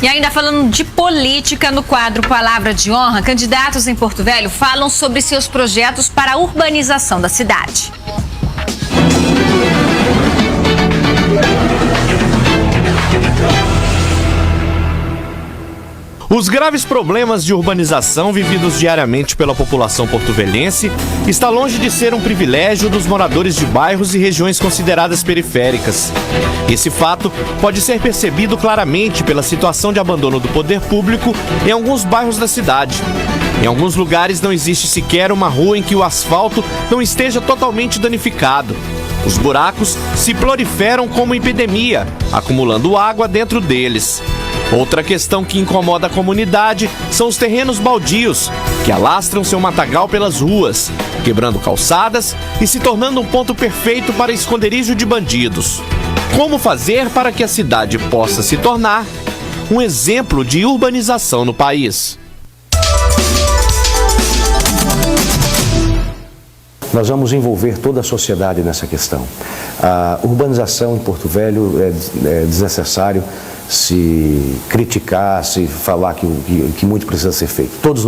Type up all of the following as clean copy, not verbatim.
E ainda falando de política, no quadro Palavra de Honra, candidatos em Porto Velho falam sobre seus projetos para a urbanização da cidade. Os graves problemas de urbanização vividos diariamente pela população porto-velhense está longe de ser um privilégio dos moradores de bairros e regiões consideradas periféricas. Esse fato pode ser percebido claramente pela situação de abandono do poder público em alguns bairros da cidade. Em alguns lugares não existe sequer uma rua em que o asfalto não esteja totalmente danificado. Os buracos se proliferam como epidemia, acumulando água dentro deles. Outra questão que incomoda a comunidade são os terrenos baldios, que alastram seu matagal pelas ruas, quebrando calçadas e se tornando um ponto perfeito para esconderijo de bandidos. Como fazer para que a cidade possa se tornar um exemplo de urbanização no país? Nós vamos envolver toda a sociedade nessa questão. A urbanização em Porto Velho é desnecessário se criticar, se falar que muito precisa ser feito. Todos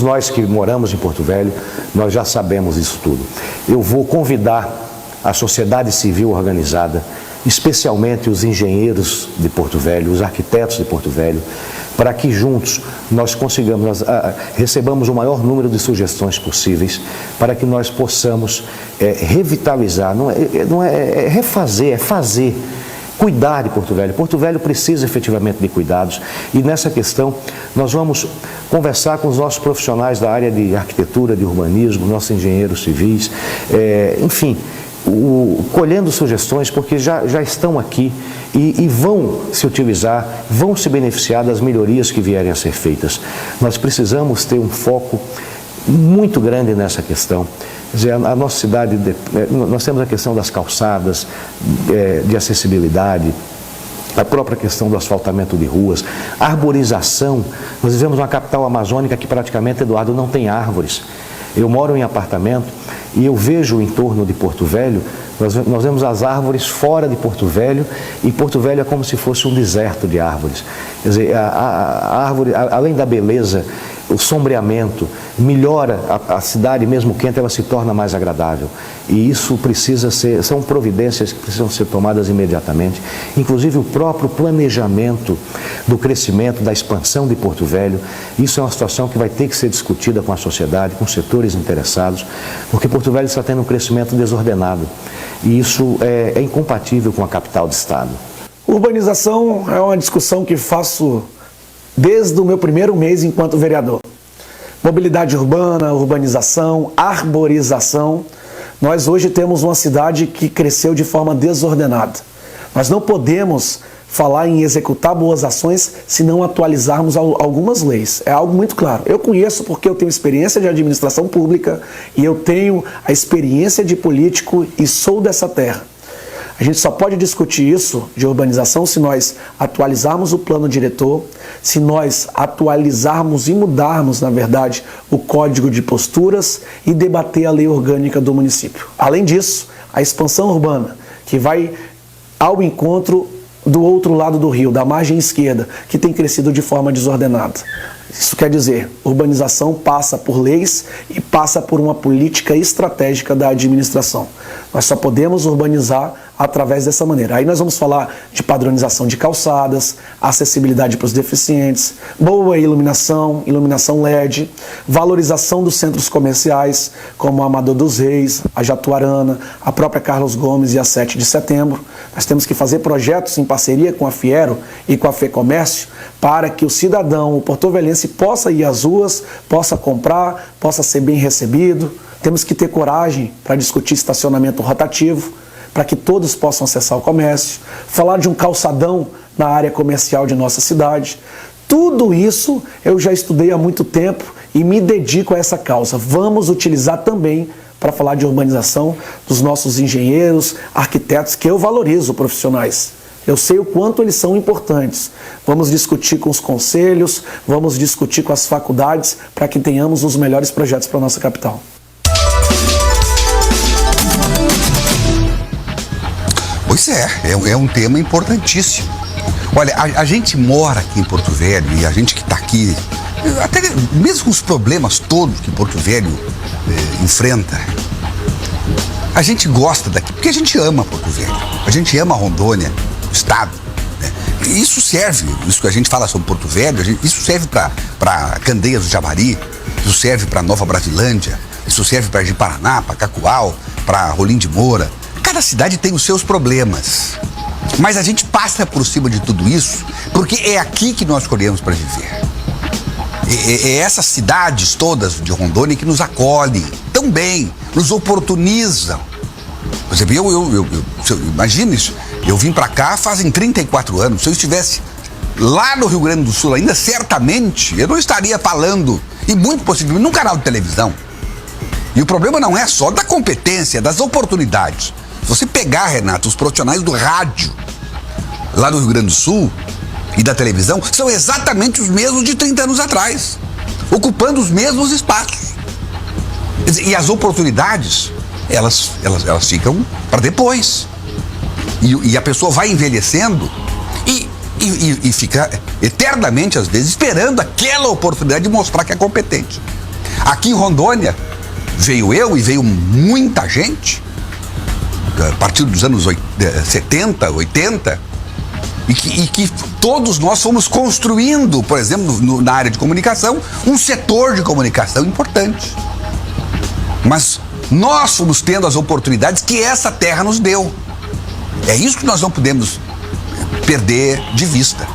nós que moramos em Porto Velho, nós já sabemos isso tudo. Eu vou convidar a sociedade civil organizada, especialmente os engenheiros de Porto Velho, os arquitetos de Porto Velho, para que juntos nós recebamos o maior número de sugestões possíveis para que nós possamos revitalizar, é refazer, é fazer, cuidar de Porto Velho. Porto Velho precisa efetivamente de cuidados e nessa questão nós vamos conversar com os nossos profissionais da área de arquitetura, de urbanismo, nossos engenheiros civis, enfim, colhendo sugestões porque já estão aqui e vão se utilizar, vão se beneficiar das melhorias que vierem a ser feitas. Nós precisamos ter um foco muito grande nessa questão. Quer dizer, a nossa cidade, nós temos a questão das calçadas, de acessibilidade, a própria questão do asfaltamento de ruas, arborização. Nós vivemos uma capital amazônica que praticamente, Eduardo, não tem árvores. Eu moro em apartamento e eu vejo o entorno de Porto Velho, nós vemos as árvores fora de Porto Velho e Porto Velho é como se fosse um deserto de árvores. Quer dizer, a árvore, além da beleza, o sombreamento, melhora a cidade, mesmo quente, ela se torna mais agradável. E isso são providências que precisam ser tomadas imediatamente. Inclusive o próprio planejamento do crescimento, da expansão de Porto Velho. Isso é uma situação que vai ter que ser discutida com a sociedade, com setores interessados, porque Porto Velho está tendo um crescimento desordenado. E isso é incompatível com a capital do estado. Urbanização é uma discussão que faço desde o meu primeiro mês enquanto vereador. Mobilidade urbana, urbanização, arborização. Nós hoje temos uma cidade que cresceu de forma desordenada. Nós não podemos falar em executar boas ações se não atualizarmos algumas leis. É algo muito claro. Eu conheço porque eu tenho experiência de administração pública e eu tenho a experiência de político e sou dessa terra. A gente só pode discutir isso de urbanização se nós atualizarmos o plano diretor, se nós atualizarmos e mudarmos, na verdade, o código de posturas e debater a lei orgânica do município. Além disso, a expansão urbana, que vai ao encontro do outro lado do rio, da margem esquerda, que tem crescido de forma desordenada. Isso quer dizer, urbanização passa por leis e passa por uma política estratégica da administração. Nós só podemos urbanizar através dessa maneira. Aí nós vamos falar de padronização de calçadas, acessibilidade para os deficientes, boa iluminação, iluminação LED, valorização dos centros comerciais, como a Amador dos Reis, a Jatuarana, a própria Carlos Gomes e a 7 de Setembro. Nós temos que fazer projetos em parceria com a Fiero e com a FEComércio para que o cidadão, o porto-velhense, possa ir às ruas, possa comprar, possa ser bem recebido. Temos que ter coragem para discutir estacionamento rotativo, para que todos possam acessar o comércio, falar de um calçadão na área comercial de nossa cidade. Tudo isso eu já estudei há muito tempo e me dedico a essa causa. Vamos utilizar também para falar de urbanização dos nossos engenheiros, arquitetos, que eu valorizo, profissionais. Eu sei o quanto eles são importantes. Vamos discutir com os conselhos, vamos discutir com as faculdades para que tenhamos os melhores projetos para a nossa capital. Pois é um tema importantíssimo. Olha, a gente mora aqui em Porto Velho e a gente que está aqui, até mesmo com os problemas todos que Porto Velho enfrenta, a gente gosta daqui porque a gente ama Porto Velho, a gente ama Rondônia, o estado, né? Isso serve, isso que a gente fala sobre Porto Velho, isso serve para Candeias do Javari, isso serve para Nova Brasilândia, isso serve para Ji-Paraná, para Cacoal, para Rolim de Moura. Cada cidade tem os seus problemas. Mas a gente passa por cima de tudo isso porque é aqui que nós escolhemos para viver. É essas cidades todas de Rondônia que nos acolhem tão bem, nos oportunizam. Por exemplo, imagina isso, eu vim para cá fazem 34 anos. Se eu estivesse lá no Rio Grande do Sul ainda, certamente eu não estaria falando, e muito possivelmente, num canal de televisão. E o problema não é só da competência, é das oportunidades. Se você pegar, Renato, os profissionais do rádio lá no Rio Grande do Sul e da televisão, são exatamente os mesmos de 30 anos atrás, ocupando os mesmos espaços. E as oportunidades, elas ficam para depois. E a pessoa vai envelhecendo e fica eternamente, às vezes, esperando aquela oportunidade de mostrar que é competente. Aqui em Rondônia, veio eu e veio muita gente, a partir dos anos 70, 80, e que todos nós fomos construindo, por exemplo, na área de comunicação, um setor de comunicação importante. Mas nós fomos tendo as oportunidades que essa terra nos deu. É isso que nós não podemos perder de vista.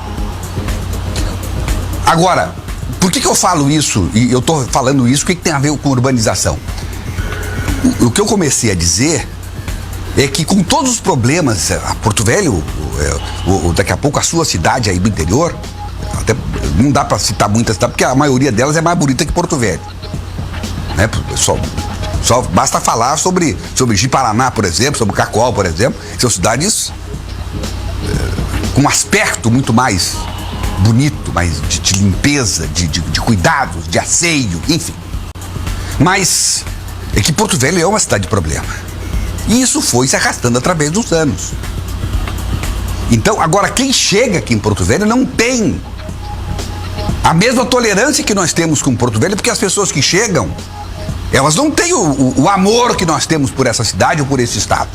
Agora, por que eu falo isso, e eu estou falando isso, o que tem a ver com urbanização? O que eu comecei a dizer é que com todos os problemas, a Porto Velho, daqui a pouco a sua cidade aí do interior, até não dá para citar muitas cidades, porque a maioria delas é mais bonita que Porto Velho, né? Só basta falar sobre Ji-Paraná, por exemplo, sobre Cacoal, por exemplo, que são cidades com um aspecto muito mais bonito, mais de limpeza, de cuidados, de asseio, enfim. Mas é que Porto Velho é uma cidade de problema. E isso foi se arrastando através dos anos. Então, agora, quem chega aqui em Porto Velho não tem a mesma tolerância que nós temos com Porto Velho, porque as pessoas que chegam, elas não têm o amor que nós temos por essa cidade ou por esse estado.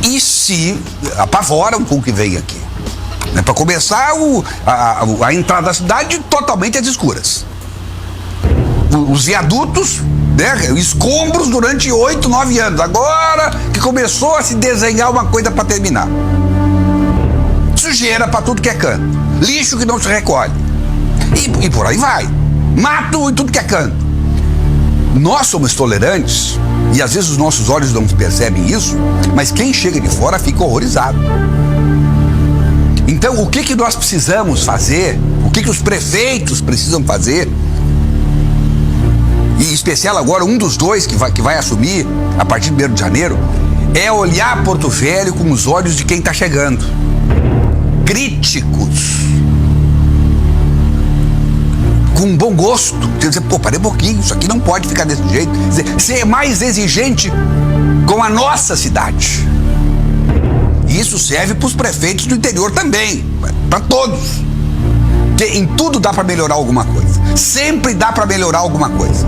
E se apavoram com o que vem aqui. Para começar, a entrada da cidade totalmente às escuras. Os viadutos, né, escombros durante 8, 9 anos. Agora que começou a se desenhar uma coisa para terminar. Sujeira para tudo que é canto. Lixo que não se recolhe. E por aí vai. Mato em tudo que é canto. Nós somos tolerantes e às vezes os nossos olhos não percebem isso, mas quem chega de fora fica horrorizado. Então, o que nós precisamos fazer? O que os prefeitos precisam fazer? E em especial agora, um dos dois que vai assumir a partir de 1º de janeiro, é olhar Porto Velho com os olhos de quem está chegando. Críticos. Com bom gosto. Dizer, pô, parei um pouquinho, isso aqui não pode ficar desse jeito. Dizer, ser mais exigente com a nossa cidade. E isso serve para os prefeitos do interior também, para todos. Porque em tudo dá para melhorar alguma coisa. Sempre dá para melhorar alguma coisa.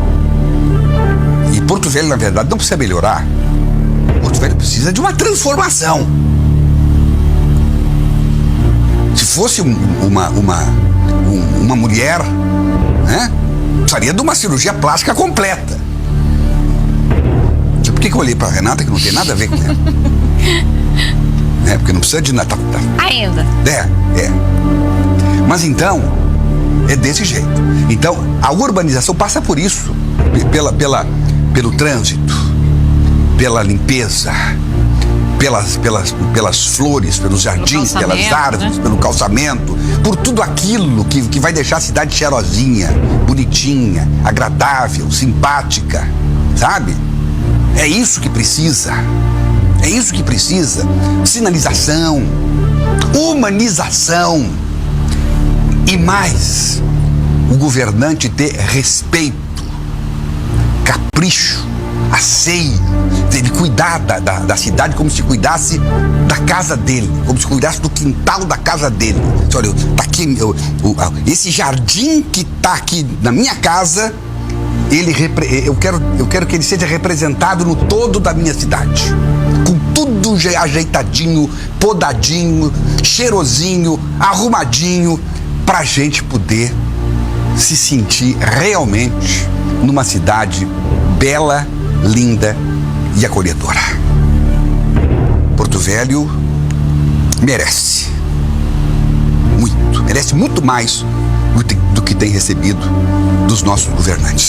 E Porto Velho, na verdade, não precisa melhorar. Porto Velho precisa de uma transformação. Se fosse uma mulher, né, precisaria de uma cirurgia plástica completa. Por que eu olhei para a Renata que não tem nada a ver com ela? Porque não precisa de nada. Ainda. É. Mas então, é desse jeito. Então, a urbanização passa por isso. Pelo trânsito, pela limpeza, pelas flores, pelos jardins, pelas árvores, né? Pelo calçamento, por tudo aquilo que vai deixar a cidade cheirosinha, bonitinha, agradável, simpática, sabe? É isso que precisa. É isso que precisa. Sinalização, humanização e mais, o governante ter respeito, capricho asseio, dele cuidar da cidade como se cuidasse da casa dele, como se cuidasse do quintal da casa dele. Olha, tá aqui, esse jardim que tá aqui na minha casa, eu quero que ele seja representado no todo da minha cidade, com tudo ajeitadinho, podadinho, cheirosinho, arrumadinho, pra gente poder se sentir realmente numa cidade bela, linda e acolhedora. Porto Velho merece muito mais do que tem recebido dos nossos governantes.